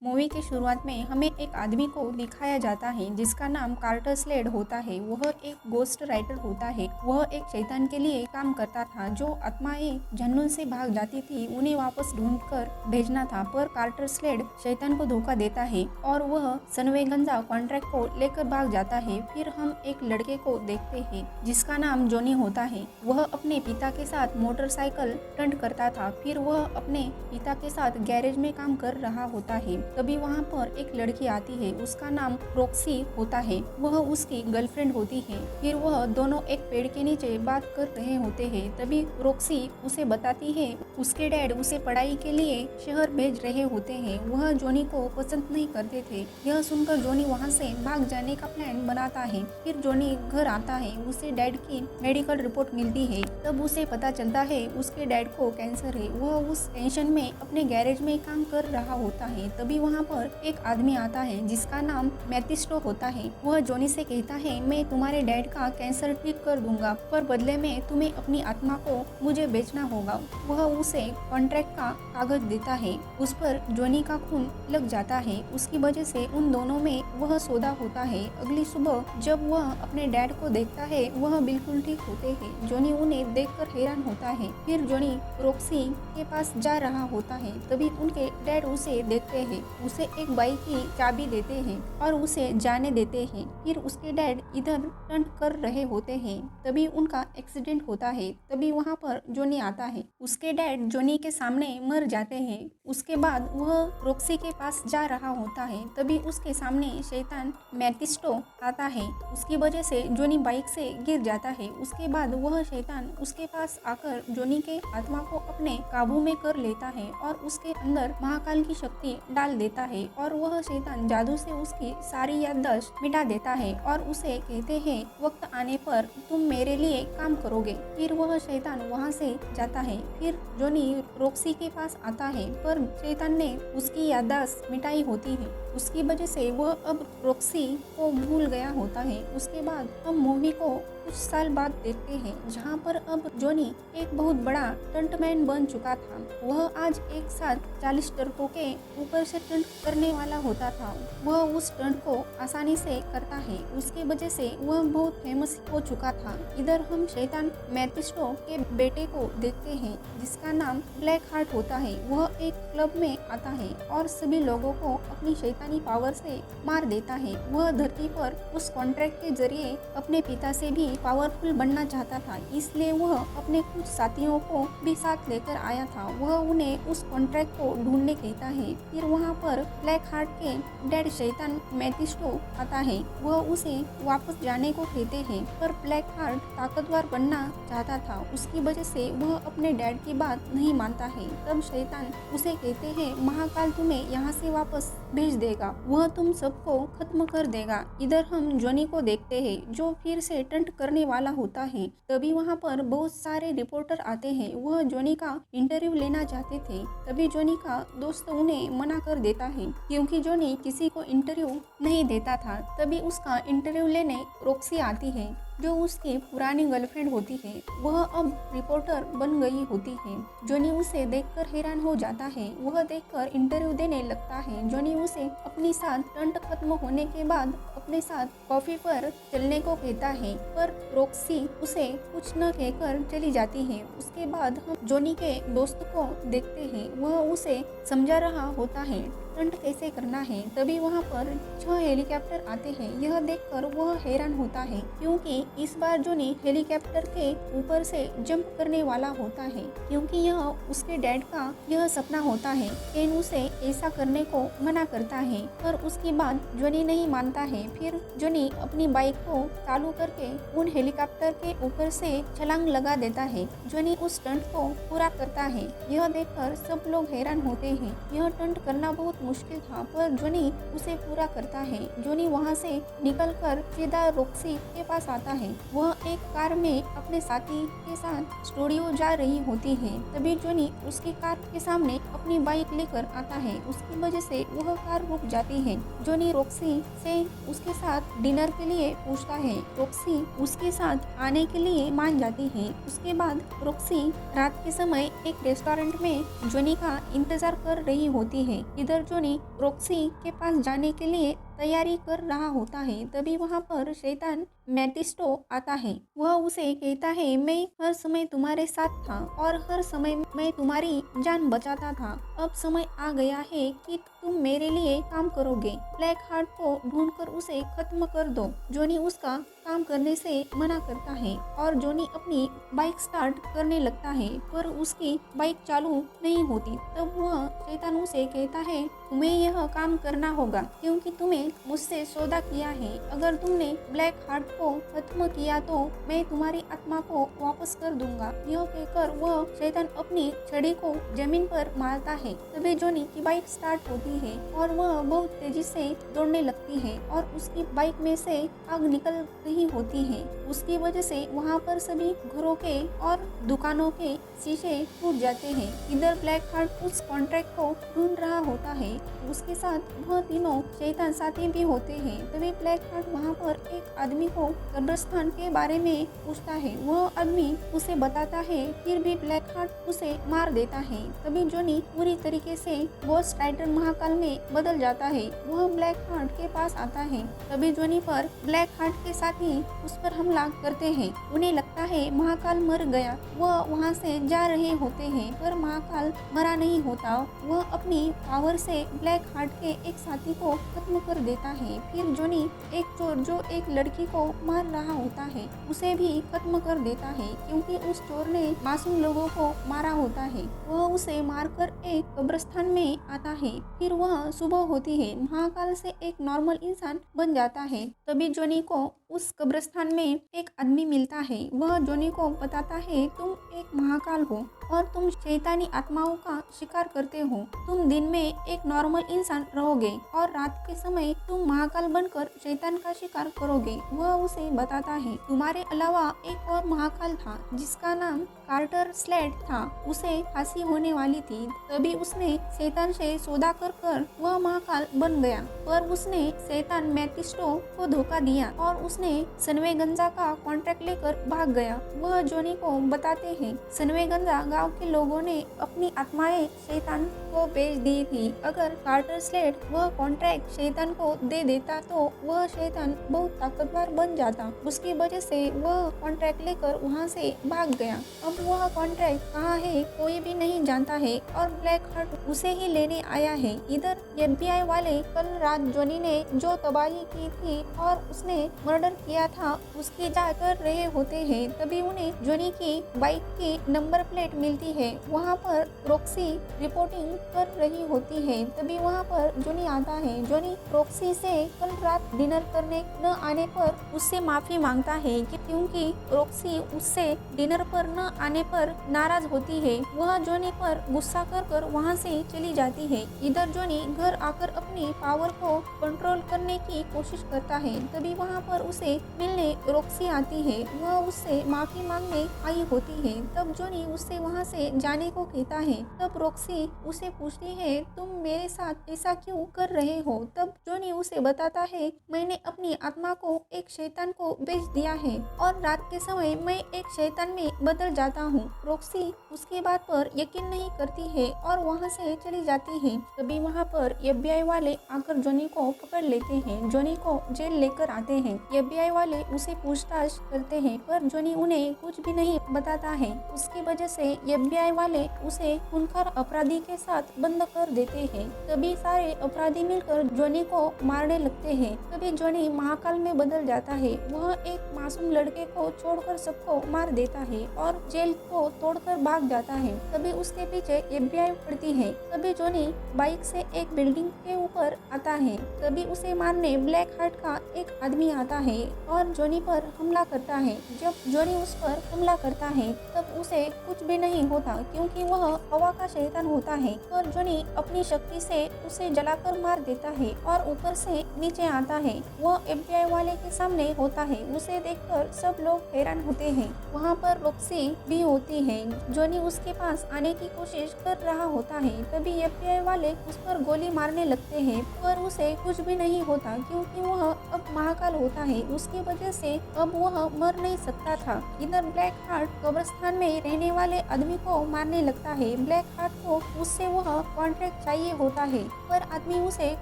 Movie की शुरुआत में हमें एक आदमी को दिखाया जाता है जिसका नाम कार्टर स्लेड होता है। वह एक गोस्ट राइटर होता है। वह एक शैतान के लिए काम करता था। जो आत्माएं जहन्नुम से भाग जाती थी उन्हें वापस ढूंढ कर भेजना था, पर कार्टर स्लेड शैतान को धोखा देता है और वह सनवेगंजा कॉन्ट्रैक्ट को लेकर भाग जाता है। फिर हम एक लड़के को देखते हैं जिसका नाम जॉनी होता है। वह अपने पिता के साथ मोटरसाइकिल स्टंट करता था। फिर वह अपने पिता के साथ गैरेज में काम कर रहा होता है। तभी वहाँ पर एक लड़की आती है, उसका नाम रॉक्सी होता है। वह उसकी गर्लफ्रेंड होती है। फिर वह दोनों एक पेड़ के नीचे बात कर रहे होते हैं। तभी रॉक्सी उसे बताती है उसके डैड उसे पढ़ाई के लिए शहर भेज रहे होते हैं। वह जॉनी को पसंद नहीं करते थे। यह सुनकर जॉनी वहाँ से भाग जाने का प्लान बनाता है। फिर जॉनी घर आता है, उसे डैड की मेडिकल रिपोर्ट मिलती है। तब उसे पता चलता है उसके डैड को कैंसर है। वह उस टेंशन में अपने गैरेज में काम कर रहा होता है। तभी वहाँ पर एक आदमी आता है जिसका नाम मैथिस्टो होता है। वह जॉनी से कहता है, मैं तुम्हारे डैड का कैंसर ठीक कर दूंगा, पर बदले में तुम्हें अपनी आत्मा को मुझे बेचना होगा। वह उसे कॉन्ट्रैक्ट का कागज देता है। उस पर जॉनी का खून लग जाता है। उसकी वजह से उन दोनों में वह सौदा होता है। अगली सुबह जब वह अपने डैड को देखता है वह बिल्कुल ठीक होते हैं। जॉनी उन्हें देखकर हैरान होता है। फिर जॉनी रॉक्सी के पास जा रहा होता है। तभी उनके डैड उसे देखते हैं, उसे एक बाइक की चाबी देते हैं और उसे जाने देते हैं। फिर उसके डैड इधर टर्न कर रहे होते हैं। तभी उनका एक्सीडेंट होता है। तभी वहाँ पर जॉनी आता है। उसके डैड जॉनी के सामने मर जाते हैं। उसके बाद वह रॉक्सी के पास जा रहा होता है। तभी उसके सामने शैतान मैथिस्टो आता है। उसकी वजह से जॉनी बाइक से गिर जाता है। उसके बाद वह शैतान उसके पास आकर जॉनी के आत्मा को अपने काबू में कर लेता है और उसके अंदर महाकाल की शक्ति डाल देता है और वह शैतान जादू से उसकी सारी याददाश्त मिटा देता है और उसे कहते हैं, वक्त आने पर तुम मेरे लिए काम करोगे। फिर वह शैतान वहाँ से जाता है। फिर जॉनी रॉक्सी के पास आता है, पर शैतान ने उसकी याददाश्त मिटाई होती है। उसकी वजह से वह अब रॉक्सी को भूल गया होता है। उसके बाद हम मूवी को कुछ साल बाद देखते हैं, जहाँ पर अब जॉनी एक बहुत बड़ा स्टंटमैन बन चुका था। वह आज एक साथ 40 ट्रकों के ऊपर से स्टंट करने वाला होता था। वह उस स्टंट को आसानी से करता है। उसके वजह से वह बहुत फेमस हो चुका था। इधर हम शैतान मैथिस्टो के बेटे को देखते हैं जिसका नाम ब्लैक हार्ट होता है। वह एक क्लब में आता है और सभी लोगों को अपनी शैतानी पावर से मार देता है। वह धरती पर उस कॉन्ट्रैक्ट के जरिए अपने पिता से भी पावरफुल बनना चाहता था, इसलिए वह अपने कुछ साथियों को भी साथ लेकर आया था। वह उन्हें उस कॉन्ट्रैक्ट को ढूंढने कहता है। फिर वहाँ पर ब्लैक हार्ट के डैड शैतान मैथिस्टो आता है। वह उसे वापस जाने को कहते हैं, पर ब्लैक हार्ट ताकतवर बनना चाहता था। उसकी वजह से वह अपने डैड की बात नहीं मानता है। तब शैतान उसे कहते हैं, महाकाल तुम्हें यहाँ से वापस भेज देगा, वह तुम सबको खत्म कर देगा। इधर हम जॉनी को देखते हैं जो फिर से टंट करने वाला होता है। तभी वहाँ पर बहुत सारे रिपोर्टर आते हैं। वह जॉनी का इंटरव्यू लेना चाहते थे। तभी जॉनी का दोस्त उन्हें मना कर देता है क्योंकि जॉनी किसी को इंटरव्यू नहीं देता था। तभी उसका इंटरव्यू लेने रॉक्सी आती है जो उसकी पुरानी गर्लफ्रेंड होती है। वह अब रिपोर्टर बन गई होती है। जॉनी उसे देखकर हैरान हो जाता है। वह देखकर इंटरव्यू देने लगता है। जॉनी उसे अपनी साथ टंट खत्म होने के बाद अपने साथ कॉफी पर चलने को कहता है, पर रॉक्सी उसे कुछ न कहकर चली जाती है। उसके बाद हम जॉनी के दोस्त को देखते हैं। वह उसे समझा रहा होता है स्टंट कैसे करना है। तभी वहाँ पर 6 हेलीकॉप्टर आते हैं। यह देखकर वह हैरान होता है क्योंकि इस बार जॉनी हेलीकॉप्टर के ऊपर से जंप करने वाला होता है, क्योंकि यह उसके डैड का यह सपना होता है। केन उसे ऐसा करने को मना करता है, पर उसकी बात जॉनी नहीं मानता है। फिर जॉनी अपनी बाइक को चालू करके उन हेलीकॉप्टर के ऊपर से छलांग लगा देता है। जॉनी उस स्टंट को पूरा करता है। यह देखकर सब लोग हैरान होते हैं। यह स्टंट करना बहुत मुश्किल था, पर जॉनी उसे पूरा करता है। जॉनी वहाँ से निकलकर सीधा रॉक्सी के पास आता है। वह एक कार में अपने साथी के साथ स्टूडियो जा रही होती है। तभी जॉनी उसकी कार के सामने अपनी बाइक लेकर आता है। उसकी वजह से वह कार रुक जाती है। जॉनी रॉक्सी से उसके साथ डिनर के लिए पूछता है। रॉक्सी उसके साथ आने के लिए मान जाती है। उसके बाद रॉक्सी रात के समय एक रेस्टोरेंट में जॉनी का इंतजार कर रही होती है। इधर जोनी रॉक्सी के पास जाने के लिए तैयारी कर रहा होता है, तभी वहाँ पर शैतान मेफिस्टो आता है। वह उसे कहता है, मैं हर समय तुम्हारे साथ था और हर समय मैं तुम्हारी जान बचाता था। अब समय आ गया है कि तुम मेरे लिए काम करोगे। ब्लैक हार्ट को ढूंढकर उसे खत्म कर दो। जोनी उसका काम करने से मना करता है और जोनी अपनी बाइक स्टार्ट करने लगता है, पर उसकी बाइक चालू नहीं होती। तब वह शैतान उसे कहता है, तुम्हें यह काम करना होगा क्योंकि तुम्हें मुझसे सौदा किया है। अगर तुमने ब्लैक हार्ट को खत्म किया तो मैं तुम्हारी आत्मा को वापस कर दूंगा। यह कहकर वह शैतान अपनी छड़ी को जमीन पर मारता है। तभी जोनी की बाइक स्टार्ट होती है और वह बहुत तेजी से दौड़ने लगती है और उसकी बाइक में से आग निकल रही होती है। उसकी वजह से वहाँ पर सभी घरों के और दुकानों के शीशे टूट जाते हैं। इधर ब्लैक हार्ट उस कॉन्ट्रैक्ट को ढूंढ रहा होता है। उसके साथ वह तीनों शैतान साथी भी होते हैं। तभी ब्लैक हार्ट वहाँ पर एक आदमी को कब्रिस्तान के बारे में पूछता है। वह आदमी उसे बताता है, फिर भी ब्लैक हार्ट उसे मार देता है। तभी जोनी पूरी तरीके से घोस्ट राइडर महाकाल में बदल जाता है। वह ब्लैक हार्ट के पास आता है। तभी जोनी पर ब्लैक हार्ट के साथी उस पर हमला करते हैं। उन्हें लगता है महाकाल मर गया। वह वहाँ से जा रहे होते हैं, पर महाकाल मरा नहीं होता। वह अपनी पावर से ब्लैक हार्ट के एक साथी को खत्म कर देता है। फिर जोनी एक चोर जो एक लड़की को मार रहा होता है उसे भी खत्म कर देता है, क्योंकि उस चोर ने मासूम लोगों को मारा होता है। वह उसे मारकर एक कब्रिस्तान में आता है। फिर वह सुबह होती है। महाकाल से एक नॉर्मल इंसान बन जाता है। तभी जोनी को उस कब्रिस्तान में एक आदमी मिलता है। वह जोनी को बताता है, तुम एक महाकाल हो और तुम शैतानी आत्माओं का शिकार करते हो। तुम दिन में एक नॉर्मल इंसान रहोगे और रात के समय तुम महाकाल बनकर शैतान का शिकार करोगे। वह उसे बताता है, तुम्हारे अलावा एक और महाकाल था जिसका नाम कार्टर स्लेड था। उसे फांसी होने वाली थी। तभी उसने शैतान से सौदा कर वह महाकाल बन गया, पर उसने शैतान मेफिस्टो को धोखा दिया और उसने सनवेगंजा का कॉन्ट्रैक्ट लेकर भाग गया। वह जोनी को बताते हैं, सनवेगंजा गांव के लोगों ने अपनी आत्माएं शैतान को बेच दी थी। अगर कार्टर स्लेड वह कॉन्ट्रैक्ट शैतान को दे देता तो वह शैतान बहुत ताकतवर बन जाता। उसकी वजह से वह कॉन्ट्रैक्ट लेकर वहाँ से भाग गया। अब वह कॉन्ट्रैक्ट कहाँ है कोई भी नहीं जानता है और ब्लैक हार्ट उसे ही लेने आया है। इधर FBI वाले कल रात जोनी ने जो तबाही की थी और उसने मर्डर किया था उसकी जांच कर रहे होते हैं। तभी उन्हें जोनी की बाइक की नंबर प्लेट मिलती है। वहाँ पर रॉक्सी रिपोर्टिंग कर रही होती है। तभी वहाँ पर जोनी आता है। जोनी रॉक्सी से कल रात डिनर करने न आने पर उससे माफी मांगता है क्योंकि रॉक्सी उससे डिनर पर न आने पर नाराज होती है। वह जोनी पर गुस्सा कर वहाँ से चली जाती है। इधर जोनी घर आकर अपनी पावर को कंट्रोल करने की कोशिश करता है। तभी वहाँ पर उसे मिलने रॉक्सी आती है। वह उससे माफी मांगने आई होती है। तब जोनी उससे वहाँ से जाने को कहता है। तब रॉक्सी उसे पूछती है, तुम मेरे साथ ऐसा क्यों कर रहे हो? तब जोनी उसे बताता है, मैंने अपनी आत्मा को एक शैतान को बेच दिया है और रात के समय मैं एक शैतान में बदल जाता हूँ। रॉक्सी उसकी बात पर यकीन नहीं करती है और वहाँ से चली जाती है। तभी वहाँ पर FBI वाले आकर जोनी को पकड़ लेते हैं। जोनी को जेल लेकर आते हैं। FBI वाले उसे पूछताछ करते हैं, पर जोनी उन्हें कुछ भी नहीं बताता है। उसकी वजह से FBI वाले उसे खूंखार अपराधी के साथ बंद कर देते हैं। तभी सारे अपराधी मिलकर जोनी को मारने लगते हैं। तभी जोनी महाकाल में बदल जाता है। वह एक मासूम लड़के को छोड़कर सबको मार देता है और जेल को तोड़कर भाग जाता है। तभी उसके पीछे FBI पड़ती है। तभी जोनी बाइक से एक बिल्डिंग के ऊपर आता है। तभी उसे मारने ब्लैक हार्ट का एक आदमी आता है और जोनी पर हमला करता है। जब जोनी उस पर हमला करता है तब उसे कुछ भी नहीं होता क्योंकि वह हवा का शैतान होता है, पर जोनी अपनी शक्ति से उसे जलाकर मार देता है और पर से नीचे आता है। वह FBI वाले के सामने होता है। उसे देखकर सब लोग हैरान होते हैं। वहाँ पर रॉक्सी भी होती है। जॉनी उसके पास आने की कोशिश कर रहा होता है। तभी FBI वाले उस पर गोली मारने लगते हैं, पर उसे कुछ भी नहीं होता क्योंकि वह अब महाकाल होता है। उसकी वजह से अब वह मर नहीं सकता था। इधर ब्लैक हार्ट कब्रिस्तान में रहने वाले आदमी को मारने लगता है। ब्लैक हार्ट को उससे वह कॉन्ट्रैक्ट चाहिए होता है, पर आदमी उसे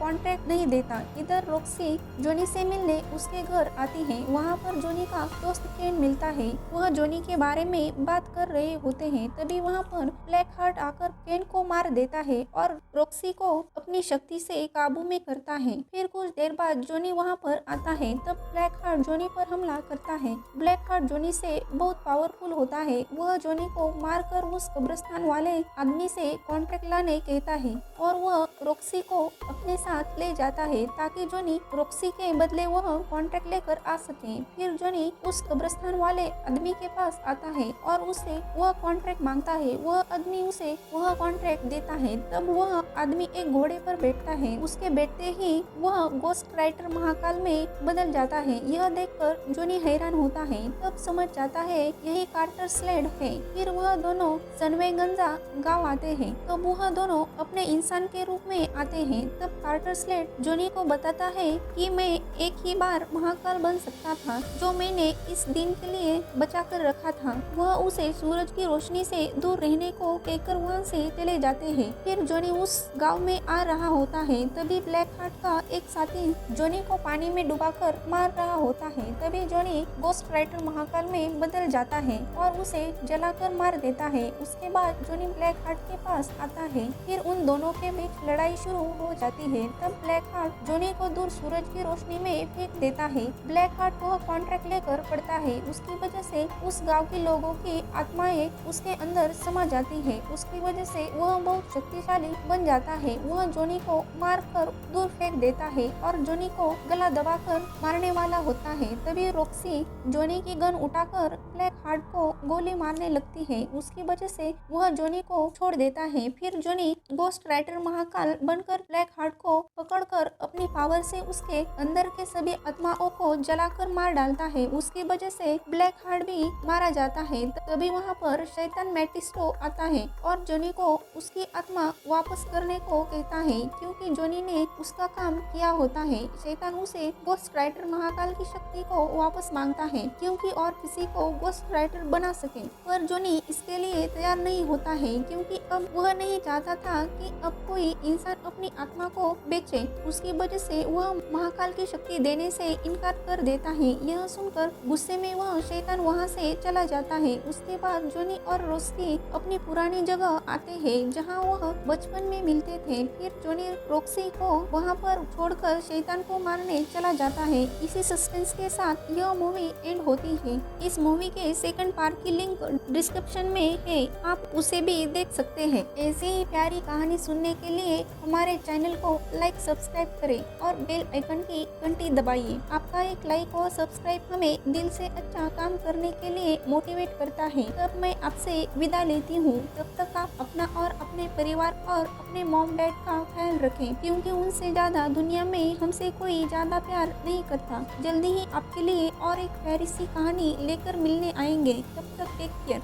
कॉन्ट्रैक्ट नहीं देता। इधर रॉक्सी जॉनी से मिलने उसके घर आती है। वहाँ पर जॉनी का दोस्त केन मिलता है। वह जॉनी के बारे में बात कर रहे होते हैं। तभी वहाँ पर ब्लैक हार्ट आकर केन को मार देता है और रॉक्सी को अपनी शक्ति से काबू में करता है। फिर कुछ देर बाद जॉनी वहाँ पर आता है। तब ब्लैक हार्ट जॉनी पर हमला करता है। ब्लैक हार्ट जॉनी से बहुत पावरफुल होता है। वह जॉनी को मारकर उस कब्रिस्तान वाले आदमी से कॉन्ट्रैक्ट लाने कहता है और वह रॉक्सी को अपने साथ ले जाता है ताकि जॉनी रॉक्सी के बदले वह कॉन्ट्रैक्ट लेकर आ सके। फिर जॉनी उस कब्रिस्तान वाले आदमी के पास आता है और उससे वह कॉन्ट्रैक्ट मांगता है। वह आदमी उसे वह कॉन्ट्रैक्ट देता है। तब वह आदमी एक घोड़े पर बैठता है। उसके बैठते ही वह गोस्ट राइटर महाकाल में बदल जाता है। यह देखकर जॉनी हैरान होता है। तब समझ जाता है यही कार्टर स्लेड है। फिर वह दोनों सनवेगंजा गांव आते हैं। तब वह दोनों अपने इंसान के रूप में आते हैं। तब कार्टर स्लेड जॉनी को बताता है कि मैं एक ही बार महाकाल बन सकता था, जो मैंने इस दिन के लिए बचा कर रखा था। वह उसे सूरज की रोशनी से दूर रहने को कहकर वहाँ से चले जाते हैं। फिर जॉनी उस गांव में आ रहा होता है। तभी ब्लैक हार्ट का एक साथी जॉनी को पानी में डुबाकर मार रहा होता है। तभी जॉनी गोस्ट राइटर महाकाल में बदल जाता है और उसे जलाकर मार देता है। उसके बाद जॉनी ब्लैक हार्ट के पास आता है। फिर उन दोनों के बीच लड़ाई शुरू हो जाती है। तब ब्लैक हार्ट जॉनी को दूर सूरज की रोशनी में फेंक देता है। ब्लैक हार्ट वह कॉन्ट्रैक्ट लेकर पड़ता है। उसकी वजह से उस गांव के लोगों की आत्माएं उसके अंदर समा जाती है। उसकी वजह से वह बहुत शक्तिशाली बन जाता है। वह जॉनी को मारकर दूर फेंक देता है और जॉनी को गला दबाकर मारने वाला होता है। तभी रॉक्सी जॉनी की गन उठाकर ब्लैक हार्ट को गोली मारने लगती है। उसकी वजह से वह जॉनी को छोड़ देता है। फिर जॉनी गोस्ट राइटर महाकाल बनकर ब्लैक हार्ट को पकड़कर अपनी पावर से उसके अंदर के सभी आत्माओं को जलाकर मार डालता है। उसकी वजह से ब्लैक हार्ट भी मारा जाता है। तभी वहाँ पर शैतान मैटिस्टो आता है और जॉनी को उसकी आत्मा वापस करने को कहता है, क्योंकि जॉनी ने उसका काम किया होता है। शैतान उसे गोस्ट राइटर महाकाल की शक्ति को वापस मांगता है क्योंकि और किसी को गोस्ट राइटर बना सके, पर जॉनी इसके लिए तैयार नहीं होता है क्योंकि अब वह नहीं चाहता था कि अब कोई इंसान अपनी आत्मा को बेचे। उसकी वजह से वह महाकाल की शक्ति देने से इनकार कर देता है। यह सुनकर गुस्से में वह शैतान वहाँ से चला जाता है। उसके बाद जॉनी और रॉक्सी अपनी पुरानी जगह आते हैं जहाँ वह बचपन में मिलते थे। फिर जॉनी रॉक्सी को वहाँ पर छोड़कर शैतान को मारने चला जाता है। इसी सस्पेंस के साथ यह मूवी एंड होती है। इस मूवी के सेकंड पार्ट की लिंक डिस्क्रिप्शन में है, आप उसे भी देख सकते हैं। ऐसी ही प्यारी कहानी सुनने के लिए हमारे चैनल को लाइक सब्सक्राइब करें और बेल आइकन की घंटी दबाइए। आपका एक लाइक और सब्सक्राइब हमें दिल से अच्छा काम करने के लिए मोटिवेट करता है। तब मैं आपसे विदा लेती हूँ। तब तक आप अपना और अपने परिवार और अपने मॉम डैड का ख्याल रखें, क्योंकि उनसे ज्यादा दुनिया में हमसे कोई ज्यादा प्यार नहीं करता। जल्दी ही आपके लिए और एक प्यारी सी कहानी लेकर मिलने आएंगे। तब तक टेक केयर।